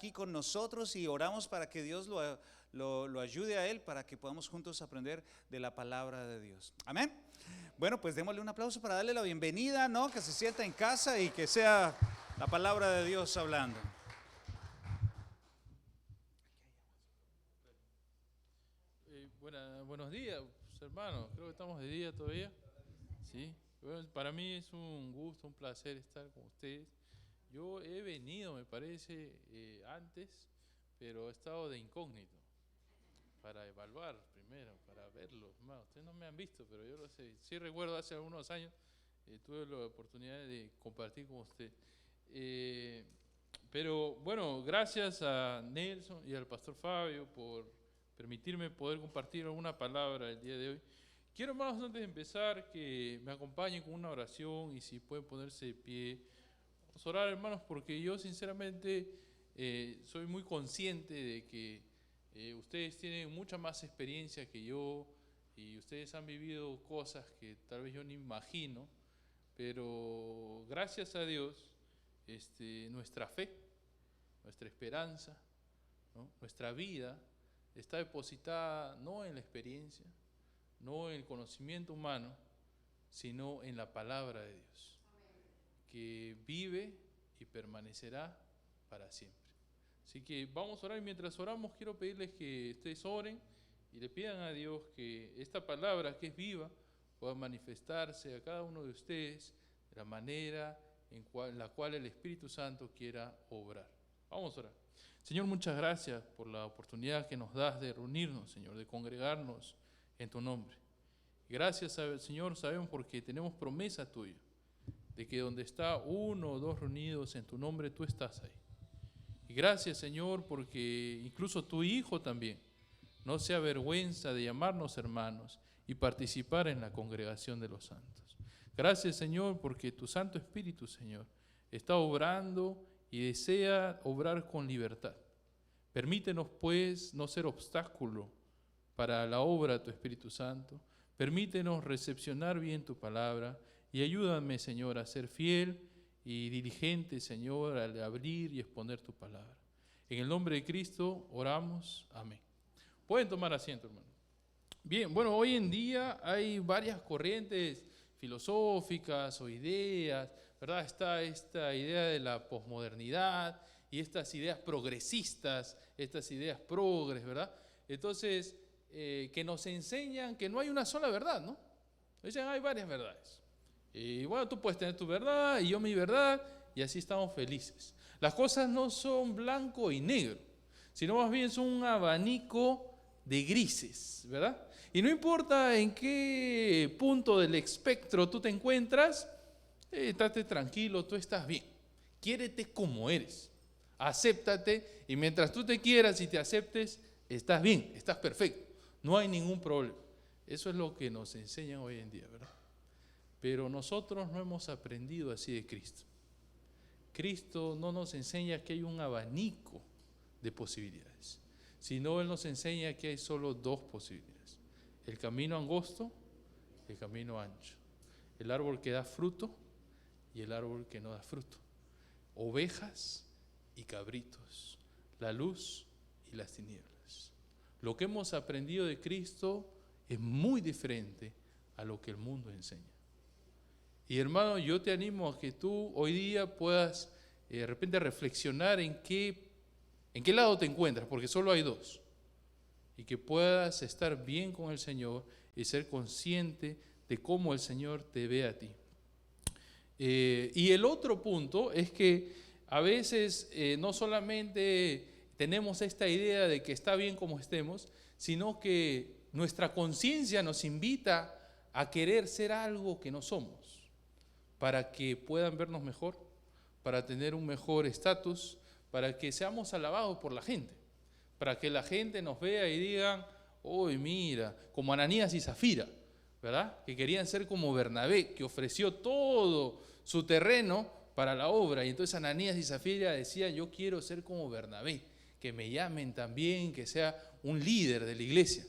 aquí con nosotros y oramos para que Dios lo ayude a él para que podamos juntos aprender de la palabra de Dios. Amén. Bueno, pues démosle un aplauso para darle la bienvenida, ¿no? Que se sienta en casa y que sea la palabra de Dios hablando. Buenos días, hermanos. Creo que estamos de día todavía. Sí. Bueno, para mí es un gusto, un placer estar con ustedes. Yo he venido, me parece, antes, pero he estado de incógnito para evaluar primero, para verlo. Ustedes no me han visto, pero yo lo sé. Sí recuerdo hace algunos años tuve la oportunidad de compartir con usted. Pero bueno, gracias a Nelson y al pastor Fabio por permitirme poder compartir alguna palabra el día de hoy. Quiero, hermanos, antes de empezar, que me acompañen con una oración y si pueden ponerse de pie. Vamos a orar, hermanos, porque yo sinceramente soy muy consciente de que ustedes tienen mucha más experiencia que yo y ustedes han vivido cosas que tal vez yo ni imagino, pero gracias a Dios, nuestra fe, nuestra esperanza, ¿no? Nuestra vida está depositada no en la experiencia, no en el conocimiento humano, sino en la palabra de Dios, que vive y permanecerá para siempre. Así que vamos a orar y mientras oramos quiero pedirles que ustedes oren y le pidan a Dios que esta palabra que es viva pueda manifestarse a cada uno de ustedes de la manera en la cual el Espíritu Santo quiera obrar. Vamos a orar. Señor, muchas gracias por la oportunidad que nos das de reunirnos, Señor, de congregarnos en tu nombre. Gracias, Señor, sabemos porque tenemos promesa tuya, de que donde está uno o dos reunidos en tu nombre, tú estás ahí. Y gracias, Señor, porque incluso tu Hijo también no se avergüenza de llamarnos hermanos y participar en la congregación de los santos. Gracias, Señor, porque tu Santo Espíritu, Señor, está obrando y desea obrar con libertad. Permítenos, pues, no ser obstáculo para la obra de tu Espíritu Santo. Permítenos recepcionar bien tu palabra y ayúdame, Señor, a ser fiel y diligente, Señor, al abrir y exponer tu palabra. En el nombre de Cristo oramos. Amén. Pueden tomar asiento, hermano. Bien, bueno, hoy en día hay varias corrientes filosóficas o ideas, ¿verdad? Está esta idea de la posmodernidad y estas ideas progresistas, estas ideas progres, ¿verdad? Entonces, que nos enseñan que no hay una sola verdad, ¿no? Dicen, hay varias verdades. Y bueno, tú puedes tener tu verdad y yo mi verdad y así estamos felices. Las cosas no son blanco y negro, sino más bien son un abanico de grises, ¿verdad? Y no importa en qué punto del espectro tú te encuentras, estate tranquilo, tú estás bien. Quiérete como eres, acéptate y mientras tú te quieras y te aceptes, estás bien, estás perfecto, no hay ningún problema. Eso es lo que nos enseñan hoy en día, ¿verdad? Pero nosotros no hemos aprendido así de Cristo. Cristo no nos enseña que hay un abanico de posibilidades, sino Él nos enseña que hay solo dos posibilidades: el camino angosto y el camino ancho, el árbol que da fruto y el árbol que no da fruto, ovejas y cabritos, la luz y las tinieblas. Lo que hemos aprendido de Cristo es muy diferente a lo que el mundo enseña. Y hermano, yo te animo a que tú hoy día puedas de repente reflexionar en qué lado te encuentras, porque solo hay dos, y que puedas estar bien con el Señor y ser consciente de cómo el Señor te ve a ti. Y el otro punto es que a veces no solamente tenemos esta idea de que está bien como estemos, sino que nuestra conciencia nos invita a querer ser algo que no somos, para que puedan vernos mejor, para tener un mejor estatus, para que seamos alabados por la gente, para que la gente nos vea y digan, uy, mira, como Ananías y Zafira, ¿verdad? Que querían ser como Bernabé, que ofreció todo su terreno para la obra, y entonces Ananías y Zafira decían, yo quiero ser como Bernabé, que me llamen también, que sea un líder de la iglesia.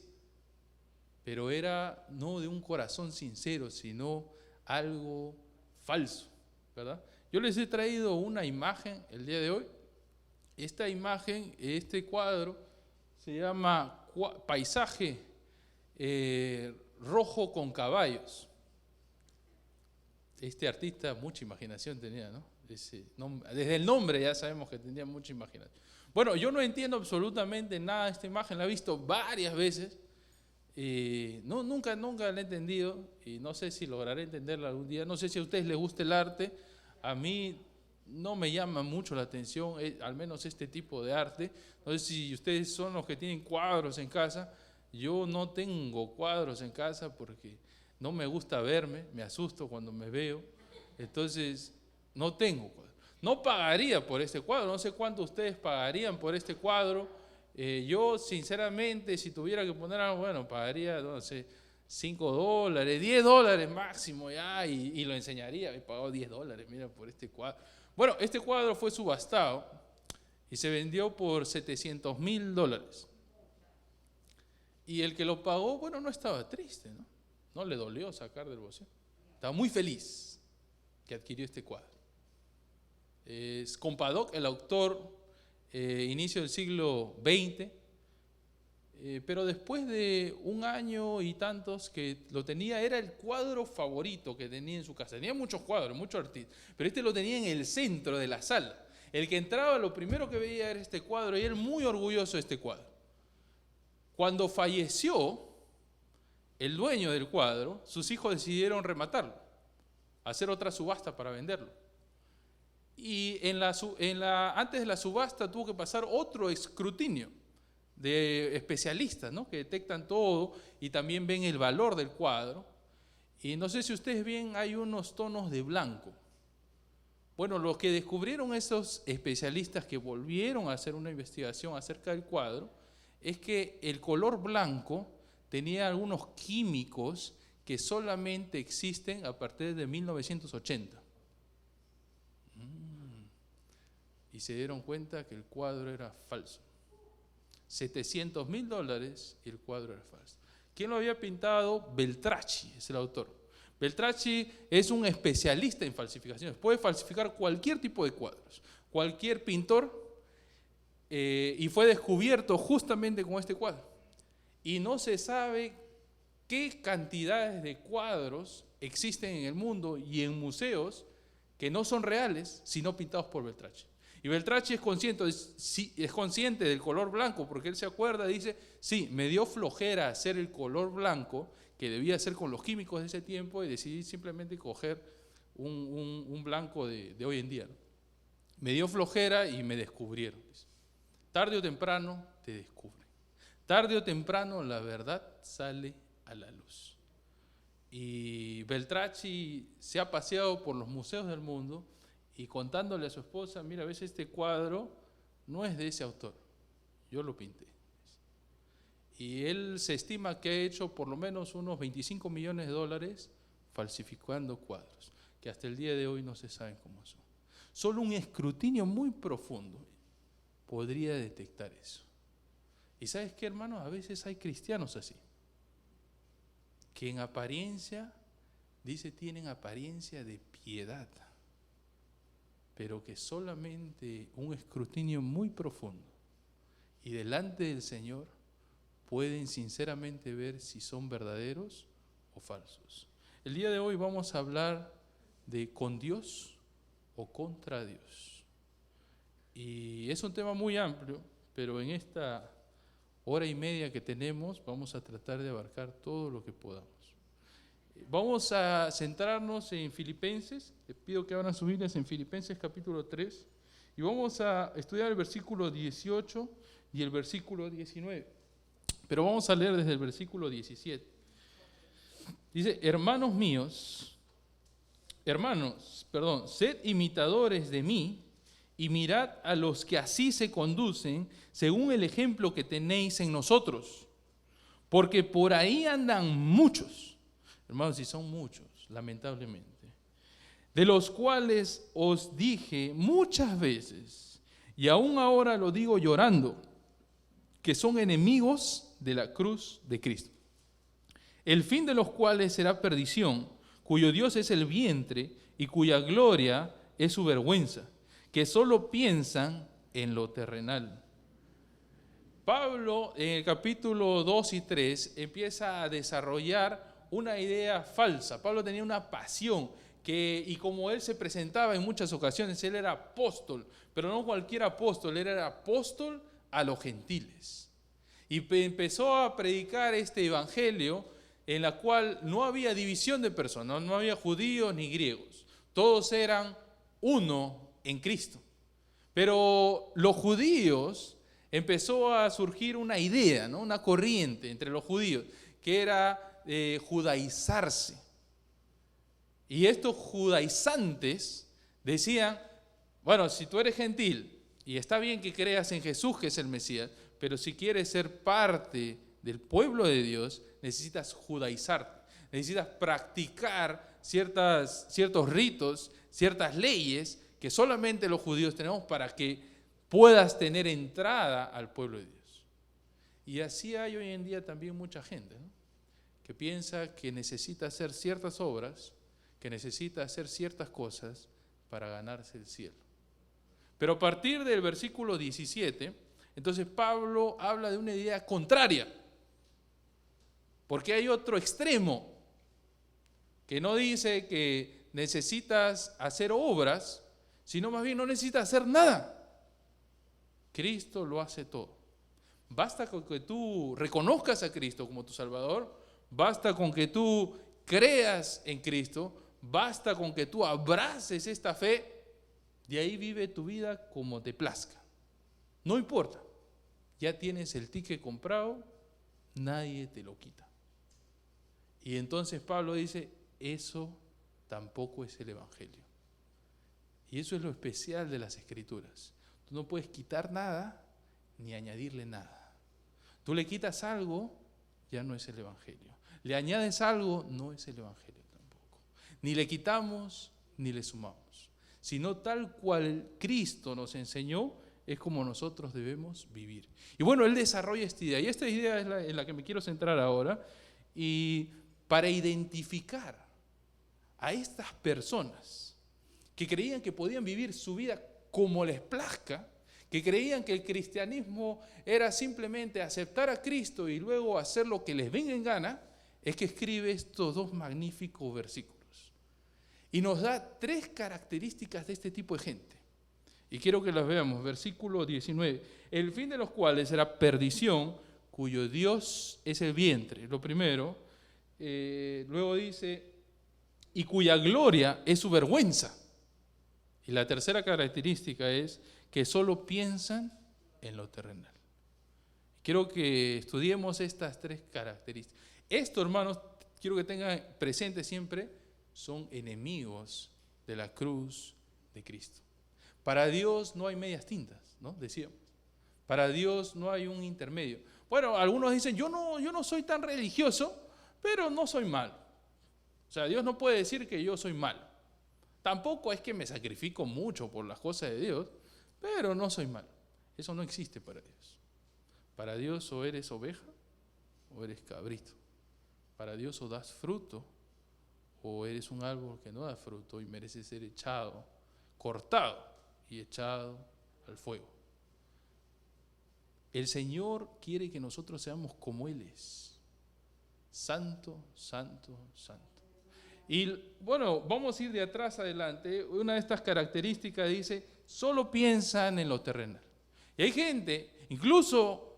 Pero era no de un corazón sincero, sino algo falso, ¿verdad? Yo les he traído una imagen el día de hoy esta imagen, este cuadro, se llama Paisaje rojo con caballos. Este artista mucha imaginación tenía, ¿no? Desde el nombre ya sabemos que tenía mucha imaginación. Bueno, yo no entiendo absolutamente nada de esta imagen, la he visto varias veces. Nunca la he entendido y no sé si lograré entenderla algún día. No sé si a ustedes les gusta el arte. A mí no me llama mucho la atención, al menos este tipo de arte. No sé si ustedes son los que tienen cuadros en casa. Yo no tengo cuadros en casa porque no me gusta verme, me asusto cuando me veo. Entonces, no tengo cuadro. No pagaría por este cuadro, no sé cuánto ustedes pagarían por este cuadro. Yo, sinceramente, si tuviera que poner algo, bueno, pagaría, no sé, $5, $10 máximo ya, y lo enseñaría. He pagado $10, mira, por este cuadro. Bueno, este cuadro fue subastado y se vendió por $700,000. Y el que lo pagó, bueno, no estaba triste, ¿no? No le dolió sacar del bolsillo. Estaba muy feliz que adquirió este cuadro. Es Compadok, el autor, inicio del siglo XX, pero después de un año y tantos que lo tenía, era el cuadro favorito que tenía en su casa. Tenía muchos cuadros, muchos artistas, pero este lo tenía en el centro de la sala. El que entraba, lo primero que veía era este cuadro, y él muy orgulloso de este cuadro. Cuando falleció el dueño del cuadro, sus hijos decidieron rematarlo, hacer otra subasta para venderlo. Y antes de la subasta tuvo que pasar otro escrutinio de especialistas, ¿no? Que detectan todo y también ven el valor del cuadro. Y no sé si ustedes ven, hay unos tonos de blanco. Bueno, lo que descubrieron esos especialistas que volvieron a hacer una investigación acerca del cuadro es que el color blanco tenía algunos químicos que solamente existen a partir de 1980. Y se dieron cuenta que el cuadro era falso. $700,000 y el cuadro era falso. ¿Quién lo había pintado? Beltracchi es el autor. Beltracchi es un especialista en falsificaciones. Puede falsificar cualquier tipo de cuadros, cualquier pintor, y fue descubierto justamente con este cuadro. Y no se sabe qué cantidades de cuadros existen en el mundo y en museos que no son reales, sino pintados por Beltracchi. Y Beltracchi es consciente del color blanco, porque él se acuerda, dice, sí, me dio flojera hacer el color blanco, que debía hacer con los químicos de ese tiempo, y decidí simplemente coger un blanco de hoy en día, ¿no? Me dio flojera y me descubrieron. Dice. Tarde o temprano te descubren. Tarde o temprano la verdad sale a la luz. Y Beltracchi se ha paseado por los museos del mundo y contándole a su esposa, mira, a veces este cuadro no es de ese autor, yo lo pinté. Y él se estima que ha hecho por lo menos unos $25 millones falsificando cuadros, que hasta el día de hoy no se saben cómo son. Solo un escrutinio muy profundo podría detectar eso. ¿Y sabes qué, hermanos? A veces hay cristianos así, que en apariencia, dice, tienen apariencia de piedad, pero que solamente un escrutinio muy profundo y delante del Señor pueden sinceramente ver si son verdaderos o falsos. El día de hoy vamos a hablar de con Dios o contra Dios. Y es un tema muy amplio, pero en esta hora y media que tenemos vamos a tratar de abarcar todo lo que podamos. Vamos a centrarnos en Filipenses. Les pido que abran sus Biblias en Filipenses capítulo 3 y vamos a estudiar el versículo 18 y el versículo 19. Pero vamos a leer desde el versículo 17. Dice, sed imitadores de mí y mirad a los que así se conducen según el ejemplo que tenéis en nosotros. Porque por ahí andan muchos. Hermanos, y son muchos, lamentablemente, de los cuales os dije muchas veces, y aún ahora lo digo llorando, que son enemigos de la cruz de Cristo, el fin de los cuales será perdición, cuyo Dios es el vientre y cuya gloria es su vergüenza, que solo piensan en lo terrenal. Pablo en el capítulo 2 y 3 empieza a desarrollar una idea falsa. Pablo tenía una pasión y como él se presentaba en muchas ocasiones, él era apóstol, pero no cualquier apóstol, él era apóstol a los gentiles. Y empezó a predicar este evangelio en la cual no había división de personas, no había judíos ni griegos, todos eran uno en Cristo. Pero los judíos, empezó a surgir una idea, ¿no? Una corriente entre los judíos, que era judaizarse. Y estos judaizantes decían, bueno, si tú eres gentil, y está bien que creas en Jesús, que es el Mesías, pero si quieres ser parte del pueblo de Dios, necesitas judaizarte, necesitas practicar ciertos ritos, ciertas leyes que solamente los judíos tenemos para que puedas tener entrada al pueblo de Dios. Y así hay hoy en día también mucha gente, ¿no?, que piensa que necesita hacer ciertas obras, que necesita hacer ciertas cosas para ganarse el cielo. Pero a partir del versículo 17, entonces Pablo habla de una idea contraria, porque hay otro extremo que no dice que necesitas hacer obras, sino más bien no necesitas hacer nada. Cristo lo hace todo. Basta con que tú reconozcas a Cristo como tu Salvador, basta con que tú creas en Cristo, basta con que tú abraces esta fe, de ahí vive tu vida como te plazca. No importa, ya tienes el ticket comprado, nadie te lo quita. Y entonces Pablo dice, eso tampoco es el Evangelio. Y eso es lo especial de las Escrituras. Tú no puedes quitar nada ni añadirle nada. Tú le quitas algo, ya no es el Evangelio. Le añades algo, no es el Evangelio tampoco. Ni le quitamos ni le sumamos, sino tal cual Cristo nos enseñó, es como nosotros debemos vivir. Y bueno, él desarrolla esta idea, y esta idea es en la que me quiero centrar ahora, y para identificar a estas personas que creían que podían vivir su vida como les plazca, que creían que el cristianismo era simplemente aceptar a Cristo y luego hacer lo que les venga en gana, es que escribe estos dos magníficos versículos. Y nos da tres características de este tipo de gente. Y quiero que las veamos. Versículo 19. El fin de los cuales será perdición, cuyo Dios es el vientre. Lo primero. Luego dice, y cuya gloria es su vergüenza. Y la tercera característica es que solo piensan en lo terrenal. Quiero que estudiemos estas tres características. Esto, hermanos, quiero que tengan presente siempre, son enemigos de la cruz de Cristo. Para Dios no hay medias tintas, ¿no? Decíamos. Para Dios no hay un intermedio. Bueno, algunos dicen, yo no soy tan religioso, pero no soy malo. O sea, Dios no puede decir que yo soy malo. Tampoco es que me sacrifico mucho por las cosas de Dios, pero no soy malo. Eso no existe para Dios. Para Dios o eres oveja o eres cabrito. Para Dios o das fruto o eres un árbol que no da fruto y mereces ser echado, cortado y echado al fuego. El Señor quiere que nosotros seamos como Él es. Santo, santo, santo. Y bueno, vamos a ir de atrás adelante. Una de estas características dice, solo piensan en lo terrenal. Y hay gente, incluso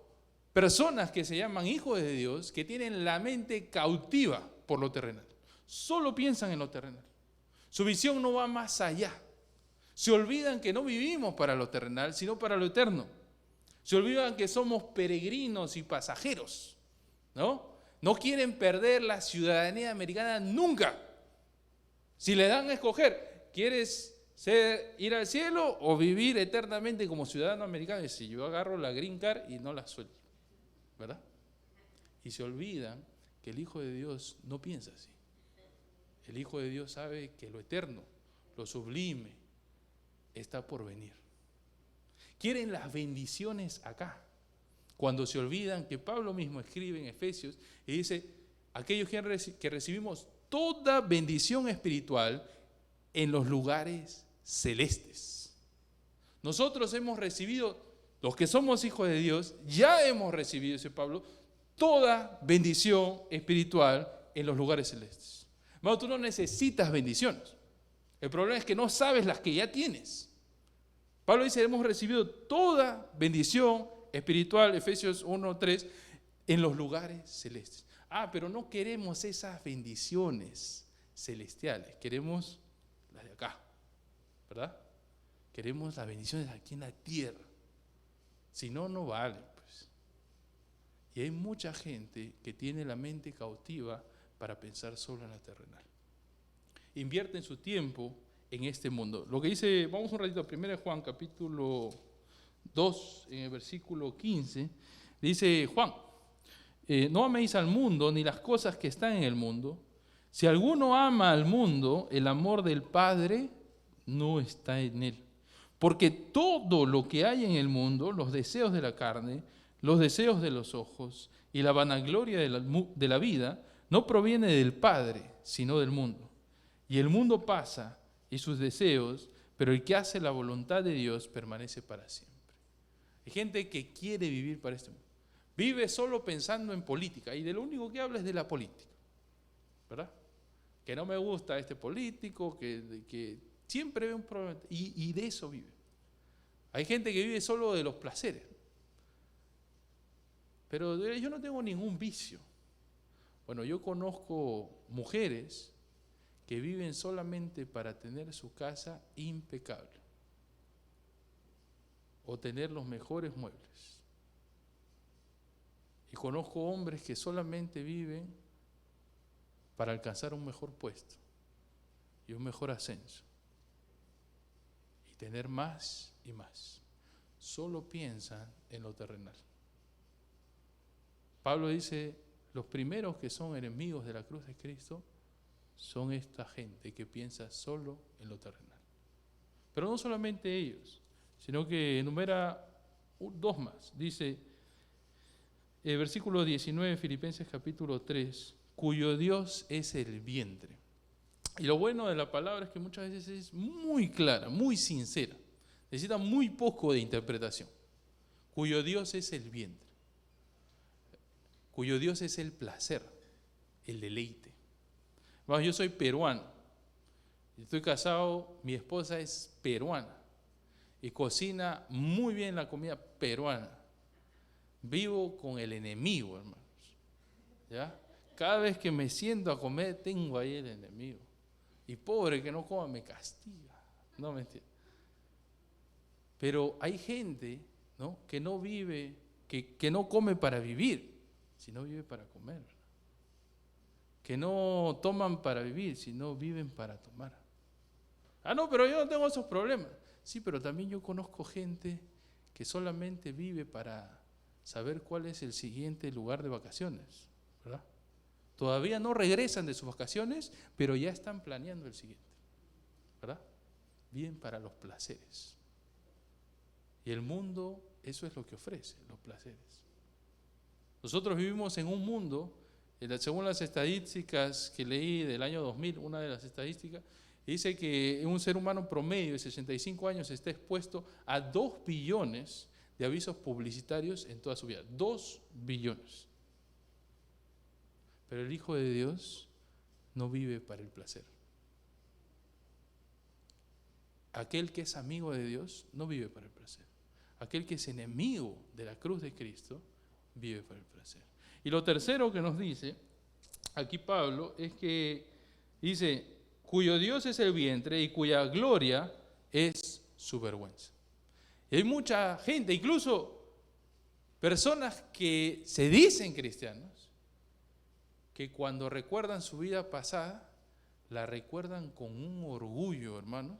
personas que se llaman hijos de Dios, que tienen la mente cautiva por lo terrenal. Solo piensan en lo terrenal. Su visión no va más allá. Se olvidan que no vivimos para lo terrenal, sino para lo eterno. Se olvidan que somos peregrinos y pasajeros, ¿no? No quieren perder la ciudadanía americana nunca. Si le dan a escoger, ¿quieres ir al cielo o vivir eternamente como ciudadano americano? Y si yo agarro la green card y no la suelto, ¿verdad? Y se olvidan que el Hijo de Dios no piensa así. El Hijo de Dios sabe que lo eterno, lo sublime, está por venir. Quieren las bendiciones acá. Cuando se olvidan que Pablo mismo escribe en Efesios y dice, aquellos que recibimos toda bendición espiritual en los lugares celestes. Nosotros hemos recibido, los que somos hijos de Dios, ya hemos recibido, dice Pablo, toda bendición espiritual en los lugares celestes. Hermano, tú no necesitas bendiciones. El problema es que no sabes las que ya tienes. Pablo dice, hemos recibido toda bendición espiritual, Efesios 1:3, en los lugares celestes. Pero no queremos esas bendiciones celestiales, queremos las de acá, ¿verdad? Queremos las bendiciones aquí en la tierra. Si no, no vale, pues. Y hay mucha gente que tiene la mente cautiva para pensar solo en la terrenal. Invierten su tiempo en este mundo. Lo que dice, vamos un ratito a 1 Juan capítulo 2, en el versículo 15, dice Juan, no améis al mundo ni las cosas que están en el mundo. Si alguno ama al mundo, el amor del Padre no está en él. Porque todo lo que hay en el mundo, los deseos de la carne, los deseos de los ojos y la vanagloria de la vida, no proviene del Padre, sino del mundo. Y el mundo pasa y sus deseos, pero el que hace la voluntad de Dios permanece para siempre. Hay gente que quiere vivir para este mundo. Vive solo pensando en política y de lo único que habla es de la política, ¿verdad? Que no me gusta este político, que siempre ve un problema y de eso vive. Hay gente que vive solo de los placeres. Pero yo no tengo ningún vicio. Bueno, yo conozco mujeres que viven solamente para tener su casa impecable o tener los mejores muebles. Y conozco hombres que solamente viven para alcanzar un mejor puesto y un mejor ascenso y tener más y más. Solo piensan en lo terrenal. Pablo dice, los primeros que son enemigos de la cruz de Cristo son esta gente que piensa solo en lo terrenal. Pero no solamente ellos, sino que enumera dos más. Dice, versículo 19, Filipenses capítulo 3, cuyo Dios es el vientre. Y lo bueno de la palabra es que muchas veces es muy clara, muy sincera. Necesita muy poco de interpretación. Cuyo Dios es el vientre. Cuyo Dios es el placer, el deleite. Bueno, yo soy peruano. Estoy casado, mi esposa es peruana. Y cocina muy bien la comida peruana. Vivo con el enemigo, hermanos. ¿Ya? Cada vez que me siento a comer, tengo ahí el enemigo. Y pobre que no coma, me castiga. No me entiendes. Pero hay gente, ¿no?, que no vive, que no come para vivir, sino vive para comer. Que no toman para vivir, sino viven para tomar. No, pero yo no tengo esos problemas. Sí, pero también yo conozco gente que solamente vive para saber cuál es el siguiente lugar de vacaciones, ¿verdad? Todavía no regresan de sus vacaciones, pero ya están planeando el siguiente, ¿verdad? Viven para los placeres. Y el mundo, eso es lo que ofrece, los placeres. Nosotros vivimos en un mundo, según las estadísticas que leí del año 2000, una de las estadísticas, dice que un ser humano promedio de 65 años está expuesto a 2 billones de avisos publicitarios en toda su vida. 2 billones. Pero el Hijo de Dios no vive para el placer. Aquel que es amigo de Dios no vive para el placer. Aquel que es enemigo de la cruz de Cristo vive para el placer. Y lo tercero que nos dice aquí Pablo es que dice, cuyo Dios es el vientre y cuya gloria es su vergüenza. Y hay mucha gente, incluso personas que se dicen cristianos, que cuando recuerdan su vida pasada, la recuerdan con un orgullo, hermanos.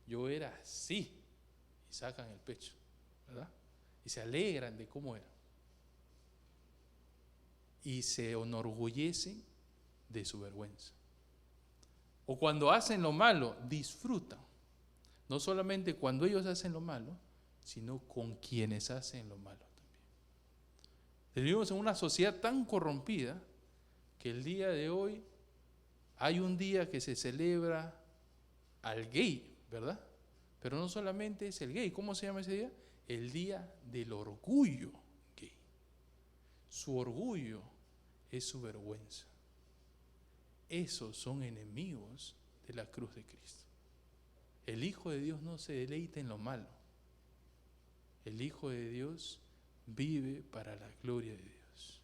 Yo era así, y sacan el pecho, ¿verdad? Y se alegran de cómo era. Y se enorgullecen de su vergüenza. O cuando hacen lo malo, disfrutan. No solamente cuando ellos hacen lo malo, sino con quienes hacen lo malo también. Vivimos en una sociedad tan corrompida que el día de hoy hay un día que se celebra al gay, ¿verdad? Pero no solamente es el gay. ¿Cómo se llama ese día? El día del orgullo gay. Su orgullo es su vergüenza. Esos son enemigos de la cruz de Cristo. El Hijo de Dios no se deleita en lo malo. El Hijo de Dios vive para la gloria de Dios.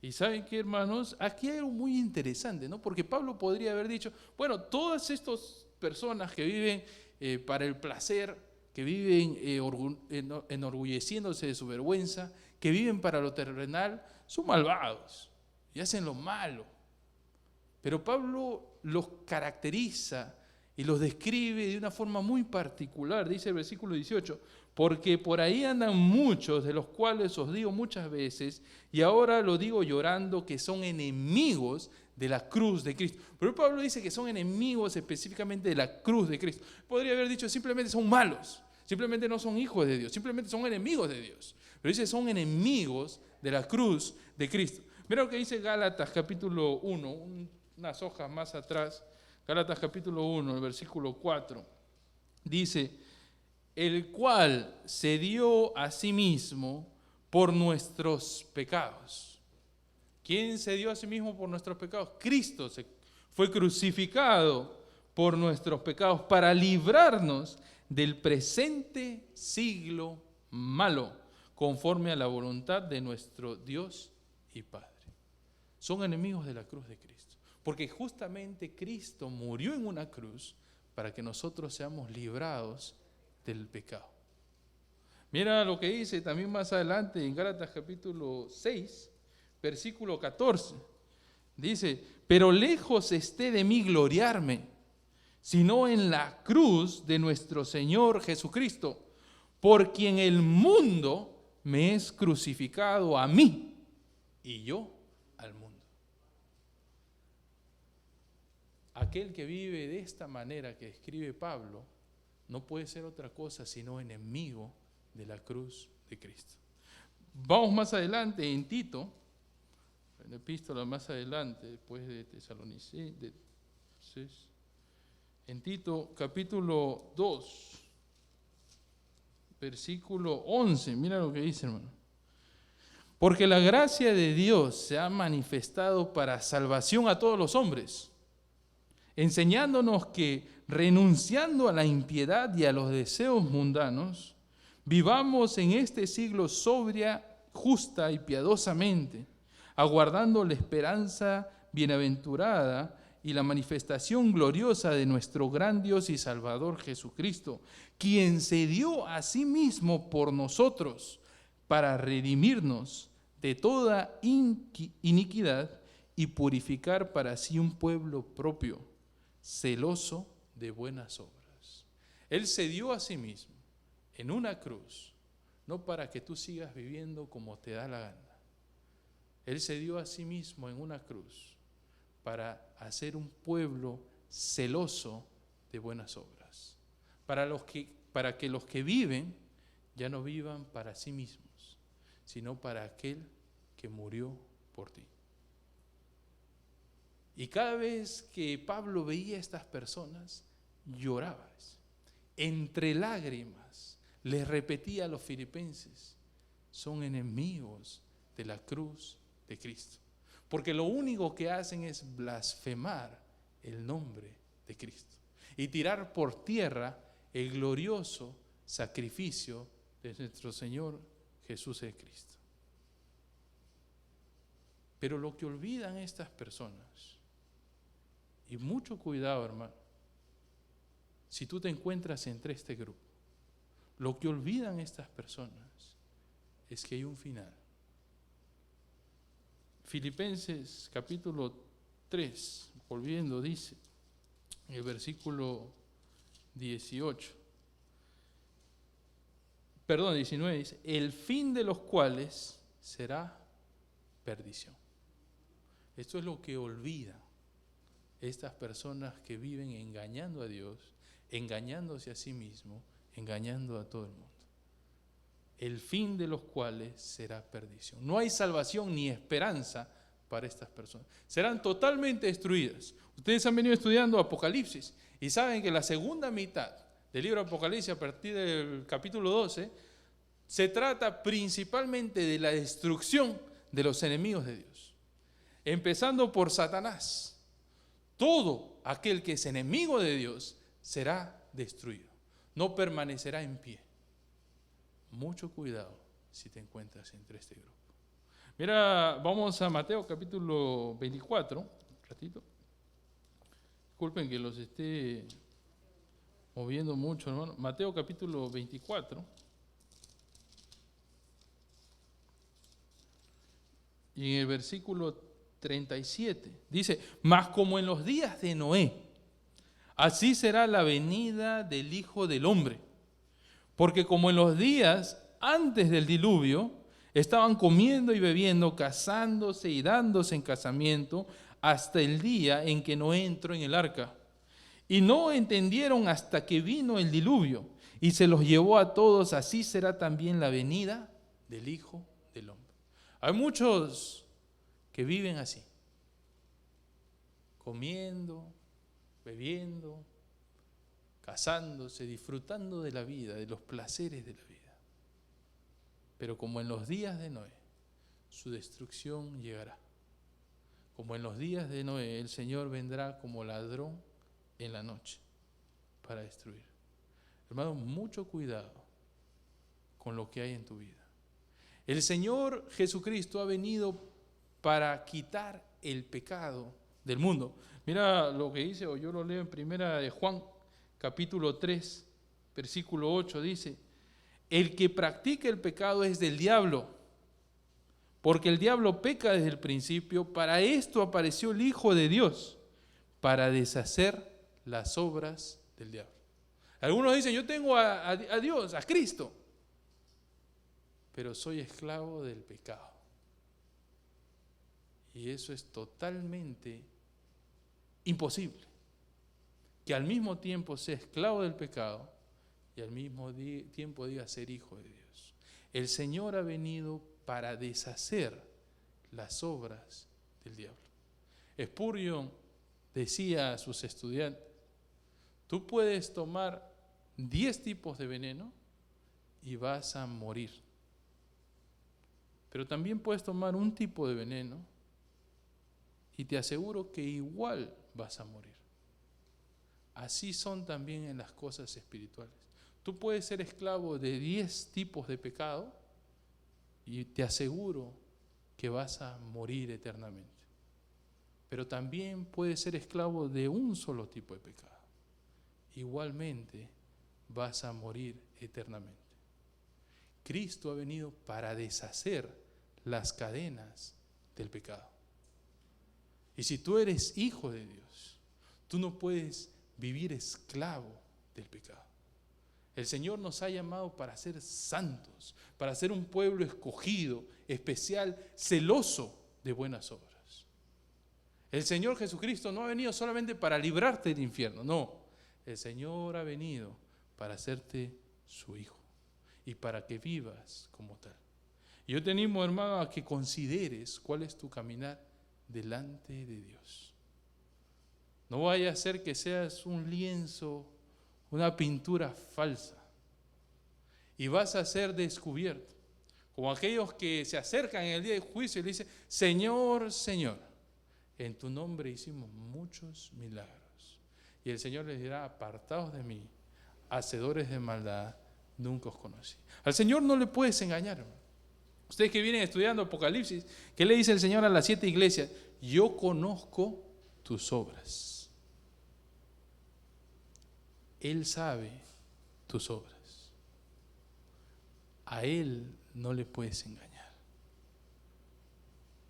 Y ¿saben qué, hermanos? Aquí hay algo muy interesante, ¿no? Porque Pablo podría haber dicho, bueno, todas estas personas que viven para el placer, que viven enorgulleciéndose de su vergüenza, que viven para lo terrenal, son malvados y hacen lo malo. Pero Pablo los caracteriza y los describe de una forma muy particular. Dice el versículo 18, porque por ahí andan muchos, de los cuales os digo muchas veces, y ahora lo digo llorando, que son enemigos de la cruz de Cristo. Pero Pablo dice que son enemigos específicamente de la cruz de Cristo. Podría haber dicho simplemente son malos, simplemente no son hijos de Dios, simplemente son enemigos de Dios. Pero dice son enemigos de la cruz de Cristo. Mira lo que dice Gálatas capítulo 1, unas hojas más atrás. Gálatas capítulo 1, el versículo 4, dice, el cual se dio a sí mismo por nuestros pecados. ¿Quién se dio a sí mismo por nuestros pecados? Cristo fue crucificado por nuestros pecados para librarnos del presente siglo malo, conforme a la voluntad de nuestro Dios y Padre. Son enemigos de la cruz de Cristo. Porque justamente Cristo murió en una cruz para que nosotros seamos librados del pecado. Mira lo que dice también más adelante en Gálatas capítulo 6, versículo 14. Dice, pero lejos esté de mí gloriarme, sino en la cruz de nuestro Señor Jesucristo, por quien el mundo me es crucificado a mí y yo al mundo. Aquel que vive de esta manera que escribe Pablo no puede ser otra cosa sino enemigo de la cruz de Cristo. Vamos más adelante en Tito, en la epístola más adelante, después de Tesalonicenses, en Tito capítulo 2, versículo 11, mira lo que dice, hermano. Porque la gracia de Dios se ha manifestado para salvación a todos los hombres, enseñándonos que, renunciando a la impiedad y a los deseos mundanos, vivamos en este siglo sobria, justa y piadosamente, aguardando la esperanza bienaventurada y la manifestación gloriosa de nuestro gran Dios y Salvador Jesucristo, quien se dio a sí mismo por nosotros para redimirnos de toda iniquidad y purificar para sí un pueblo propio, celoso de buenas obras. Él se dio a sí mismo en una cruz, no para que tú sigas viviendo como te da la gana. Él se dio a sí mismo en una cruz para hacer un pueblo celoso de buenas obras, para que los que viven ya no vivan para sí mismos, sino para aquel que murió por ti. Y cada vez que Pablo veía a estas personas, lloraba. Entre lágrimas les repetía a los filipenses, son enemigos de la cruz de Cristo. Porque lo único que hacen es blasfemar el nombre de Cristo y tirar por tierra el glorioso sacrificio de nuestro Señor Jesús el Cristo. Pero lo que olvidan estas personas, y mucho cuidado, hermano, si tú te encuentras entre este grupo, lo que olvidan estas personas es que hay un final. Filipenses capítulo 3, volviendo, dice, en el versículo 19, dice, el fin de los cuales será perdición. Esto es lo que olvidan estas personas que viven engañando a Dios, engañándose a sí mismo, engañando a todo el mundo. El fin de los cuales será perdición. No hay salvación ni esperanza para estas personas. Serán totalmente destruidas. Ustedes han venido estudiando Apocalipsis y saben que la segunda mitad del libro de Apocalipsis, a partir del capítulo 12, se trata principalmente de la destrucción de los enemigos de Dios. Empezando por Satanás. Todo aquel que es enemigo de Dios será destruido. No permanecerá en pie. Mucho cuidado si te encuentras entre este grupo. Mira, vamos a Mateo capítulo 24. Un ratito. Disculpen que los esté moviendo mucho, hermano. Mateo capítulo 24. Y en el versículo 37 dice: mas como en los días de Noé, así será la venida del Hijo del Hombre. Porque como en los días antes del diluvio, estaban comiendo y bebiendo, casándose y dándose en casamiento, hasta el día en que Noé entró en el arca. Y no entendieron hasta que vino el diluvio, y se los llevó a todos. Así será también la venida del Hijo del Hombre. Hay muchos que viven así, comiendo, bebiendo, casándose, disfrutando de la vida, de los placeres de la vida. Pero como en los días de Noé, su destrucción llegará. Como en los días de Noé, el Señor vendrá como ladrón en la noche para destruir. Hermano, mucho cuidado con lo que hay en tu vida. El Señor Jesucristo ha venido para quitar el pecado del mundo. Mira lo que dice, o yo lo leo en primera de Juan, capítulo 3, versículo 8, dice: el que practica el pecado es del diablo, porque el diablo peca desde el principio. Para esto apareció el Hijo de Dios, para deshacer las obras del diablo. Algunos dicen: yo tengo a Dios, a Cristo, pero soy esclavo del pecado. Y eso es totalmente imposible, que al mismo tiempo sea esclavo del pecado y al mismo tiempo diga ser hijo de Dios. El Señor ha venido para deshacer las obras del diablo. Spurgeon decía a sus estudiantes: tú puedes tomar 10 tipos de veneno y vas a morir, pero también puedes tomar un tipo de veneno y te aseguro que igual vas a morir. Así son también en las cosas espirituales. Tú puedes ser esclavo de 10 tipos de pecado y te aseguro que vas a morir eternamente. Pero también puedes ser esclavo de un solo tipo de pecado. Igualmente vas a morir eternamente. Cristo ha venido para deshacer las cadenas del pecado. Y si tú eres hijo de Dios, tú no puedes vivir esclavo del pecado. El Señor nos ha llamado para ser santos, para ser un pueblo escogido, especial, celoso de buenas obras. El Señor Jesucristo no ha venido solamente para librarte del infierno, no. El Señor ha venido para hacerte su hijo y para que vivas como tal. Y yo te animo, hermano, a que consideres cuál es tu caminar delante de Dios. No vaya a ser que seas un lienzo, una pintura falsa, y vas a ser descubierto, como aquellos que se acercan en el día de juicio y le dicen: Señor, Señor, en tu nombre hicimos muchos milagros. Y el Señor les dirá: apartados de mí, hacedores de maldad, nunca os conocí. Al Señor no le puedes engañar, hermano. Ustedes que vienen estudiando Apocalipsis, ¿qué le dice el Señor a las 7 iglesias? Yo conozco tus obras. Él sabe tus obras. A Él no le puedes engañar.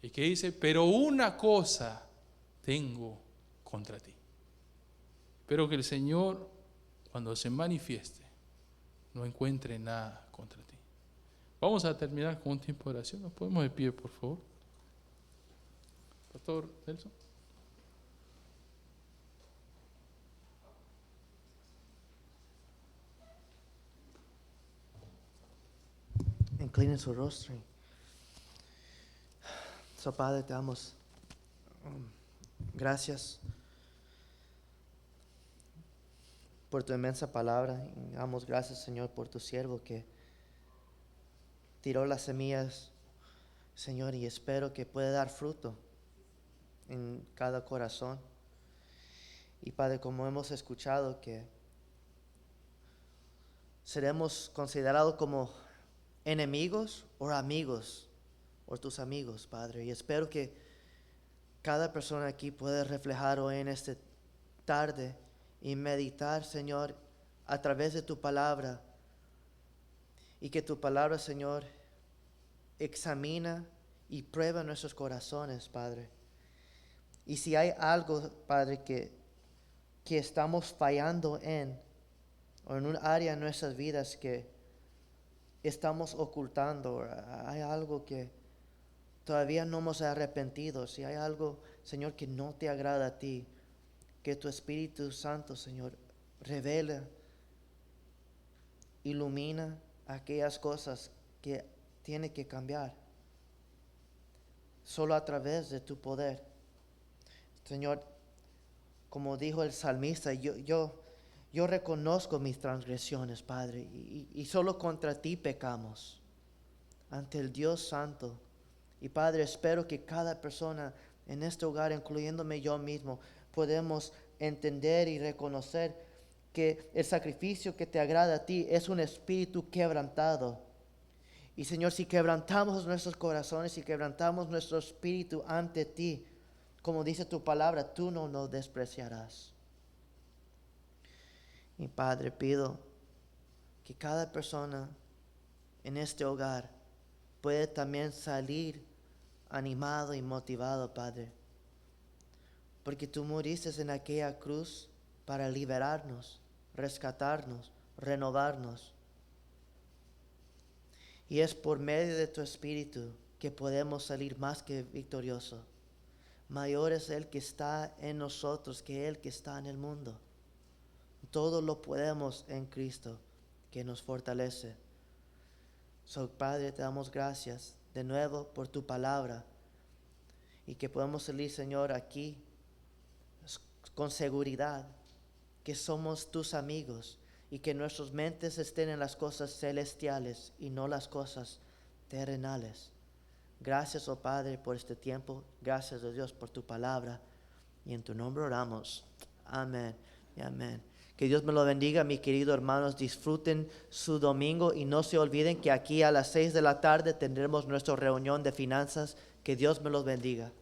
Y que dice: pero una cosa tengo contra ti. Espero que el Señor, cuando se manifieste, no encuentre nada contra ti. Vamos a terminar con un tiempo de oración. ¿Nos ponemos de pie, por favor? Pastor Nelson. Inclinen su rostro. So, Padre, te damos gracias por tu inmensa palabra. Y damos gracias, Señor, por tu siervo que tiró las semillas, Señor, y espero que pueda dar fruto en cada corazón. Y Padre, como hemos escuchado, que seremos considerados como enemigos o amigos, o tus amigos, Padre. Y espero que cada persona aquí pueda reflejar hoy en esta tarde y meditar, Señor, a través de tu palabra. Y que tu palabra, Señor, examina y prueba nuestros corazones, Padre. Y si hay algo, Padre, que estamos fallando o en un área en nuestras vidas que estamos ocultando, hay algo que todavía no hemos arrepentido, si hay algo, Señor, que no te agrada a ti, que tu Espíritu Santo, Señor, revela, ilumina aquellas cosas que tiene que cambiar. Solo a través de tu poder. Señor, como dijo el salmista, yo reconozco mis transgresiones, Padre, y solo contra ti pecamos ante el Dios Santo. Y Padre, espero que cada persona en este hogar, incluyéndome yo mismo, podemos entender y reconocer que el sacrificio que te agrada a ti es un espíritu quebrantado. Y Señor, si quebrantamos nuestros corazones, si quebrantamos nuestro espíritu ante ti, como dice tu palabra, tú no nos despreciarás. Y Padre, pido que cada persona en este hogar pueda también salir animado y motivado, Padre. Porque tú moriste en aquella cruz para liberarnos, rescatarnos, renovarnos. Y es por medio de tu Espíritu que podemos salir más que victoriosos. Mayor es el que está en nosotros que el que está en el mundo. Todo lo podemos en Cristo que nos fortalece. Padre, te damos gracias de nuevo por tu palabra y que podemos salir, Señor, aquí con seguridad que somos tus amigos y que nuestras mentes estén en las cosas celestiales y no las cosas terrenales. Gracias, oh Padre, por este tiempo. Gracias, oh Dios, por tu palabra. Y en tu nombre oramos. Amén y amén. Que Dios me lo bendiga, mis queridos hermanos. Disfruten su domingo y no se olviden que aquí a las 6 de la tarde tendremos nuestra reunión de finanzas. Que Dios me los bendiga.